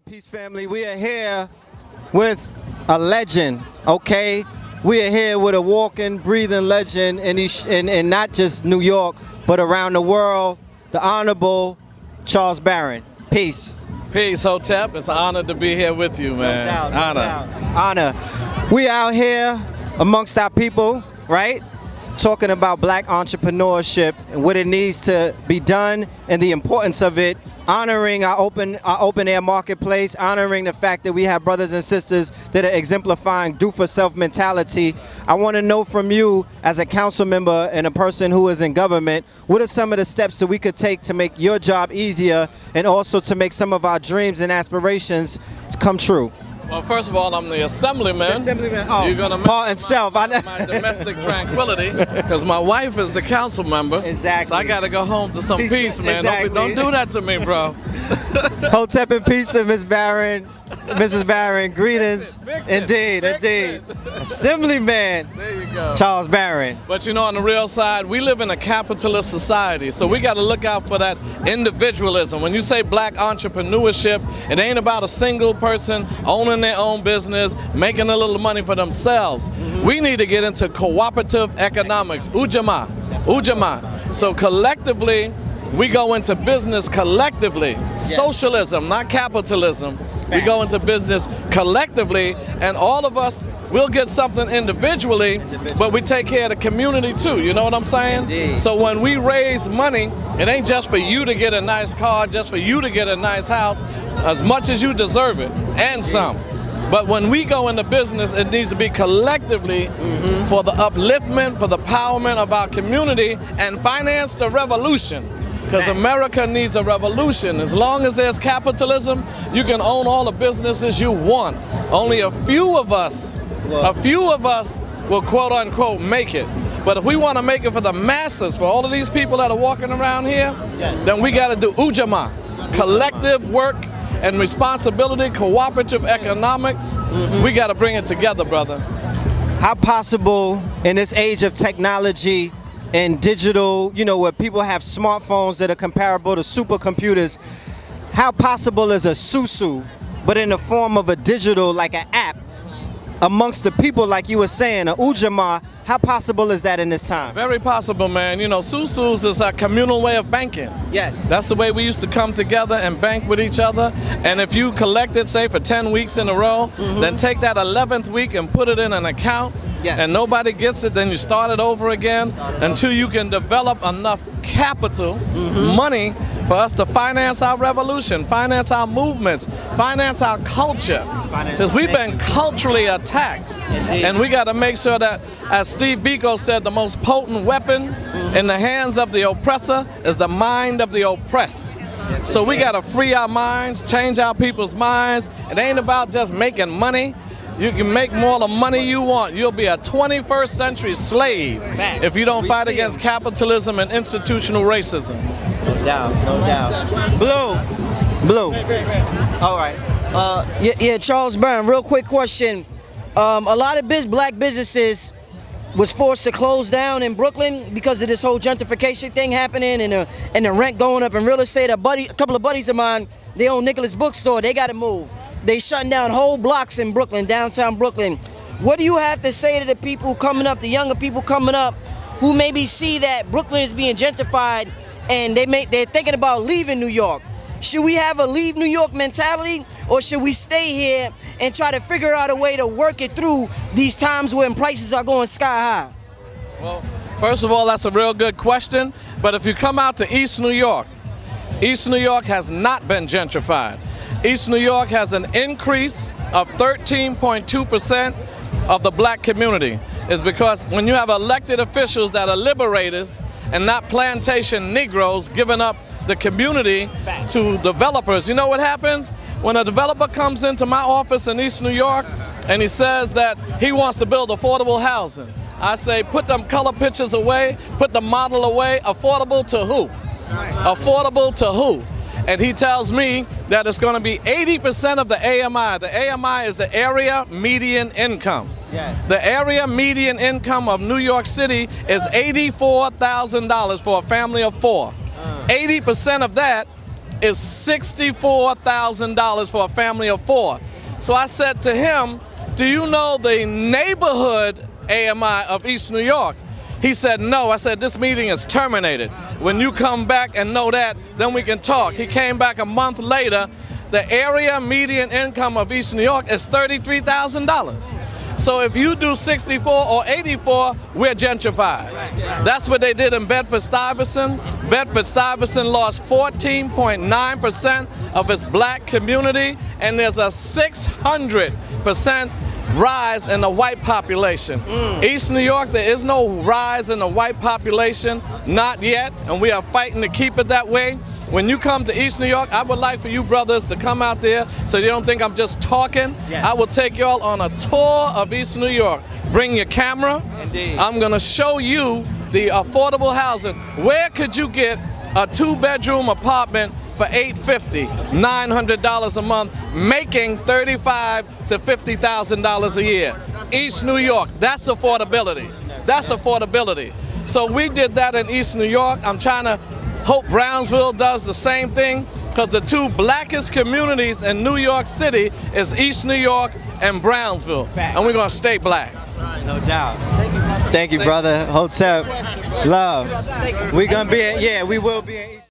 Peace family, we are here with a legend, okay? We are here with a walking, breathing legend in not just New York, but around the world, the Honorable Charles Barron. Peace. Peace, Hotep. It's an honor to be here with you, man. No doubt. Honor. We out here amongst our people, right? Talking about black entrepreneurship and what it needs to be done and the importance of it, honoring our open air marketplace, honoring the fact that we have brothers and sisters that are exemplifying do for self mentality. I want to know from you as a council member and a person who is in government, what are some of the steps that we could take to make your job easier and also to make some of our dreams and aspirations come true? Well, first of all, I'm the assemblyman. Oh, you're gonna part and self. My domestic tranquility, because my wife is the council member. Exactly. So I got to go home to some peace, man. Exactly. Don't do that to me, bro. Hotep and peace to Miss Barron. Mrs. Barron, greetings. Indeed. Assemblyman. There you go. Charles Barron. But you know, on the real side, we live in a capitalist society, so we got to look out for that individualism. When you say black entrepreneurship, it ain't about a single person owning their own business, making a little money for themselves. We need to get into cooperative economics, U.G.R. So collectively, we go into business collectively. Yes. Socialism, not capitalism. We go into business collectively, and all of us will get something individually, but we take care of the community too, you know what I'm saying? Indeed. So when we raise money, it ain't just for you to get a nice car, just for you to get a nice house, as much as you deserve it, and some. But when we go into business, it needs to be collectively for the upliftment, for the empowerment of our community, and finance the revolution. Because America needs a revolution. As long as there's capitalism, you can own all the businesses you want. Only a few of us will quote unquote make it. But if we want to make it for the masses, for all of these people that are walking around here, then we got to do U.G.R. Collective work and responsibility, cooperative economics. We got to bring it together, brother. How possible in this age of technology and digital, you know, where people have smartphones that are comparable to supercomputers, how possible is a susu, but in the form of a digital, like an app, amongst the people, like you were saying, a U.G.R, how possible is that in this time? Very possible, man. You know, susus is a communal way of banking. Yes. That's the way we used to come together and bank with each other. And if you collected, say, for 10 weeks in a row, then take that 11th week and put it in an account. Yes. And nobody gets it, then you start it over again until you can develop enough capital, money, for us to finance our revolution, finance our movements, finance our culture. Because we've been culturally attacked. Indeed. And we got to make sure that, as Steve Biko said, the most potent weapon in the hands of the oppressor is the mind of the oppressed. Yes, so we got to free our minds, change our people's minds. It ain't about just making money. You can make more the money you want. You'll be a 21st century slave if you don't fight against capitalism and institutional racism. No doubt. Blue. All right. Yeah, Charles Barron, real quick question. A lot of black businesses was forced to close down in Brooklyn because of this whole gentrification thing happening and the rent going up in real estate. A couple of buddies of mine, they own Nicholas Bookstore. They got to move. They shutting down whole blocks in Brooklyn, downtown Brooklyn. What do you have to say to the people coming up, the younger people coming up, who maybe see that Brooklyn is being gentrified and they're thinking about leaving New York? Should we have a leave New York mentality, or should we stay here and try to figure out a way to work it through these times when prices are going sky high? Well, first of all, that's a real good question. But if you come out to East New York has not been gentrified. East New York has an increase of 13.2% of the black community. It's because when you have elected officials that are liberators and not plantation Negroes giving up the community to developers, you know what happens? When a developer comes into my office in East New York and he says that he wants to build affordable housing, I say, put them color pictures away, put the model away. Affordable to who? Affordable to who? And he tells me that it's going to be 80% of the AMI. The AMI is the area median income. Yes. The area median income of New York City is $84,000 for a family of 4. 80% of that is $64,000 for a family of 4. So I said to him, do you know the neighborhood AMI of East New York? He said, no. I said, this meeting is terminated. When you come back and know that, then we can talk. He came back a month later. The area median income of East New York is $33,000. So if you do 64 or 84, we're gentrified. That's what they did in Bedford-Stuyvesant. Bedford-Stuyvesant lost 14.9% of its black community, and there's a 600% rise in the white population. East New York, there is no rise in the white population, not yet, and we are fighting to keep it that way. When you come to East New York, I would like for you brothers to come out there so you don't think I'm just talking. Yes. I will take y'all on a tour of East New York. Bring your camera. Indeed. I'm gonna show you the affordable housing. Where could you get a 2-bedroom apartment for $850, $900 a month, making $35,000 to $50,000 a year? East New York, that's affordability. That's affordability. So we did that in East New York. I'm trying to hope Brownsville does the same thing, because the 2 blackest communities in New York City is East New York and Brownsville. And we're gonna stay black. No doubt. Thank you, brother. Hotep. Love. We're gonna be we will be in East.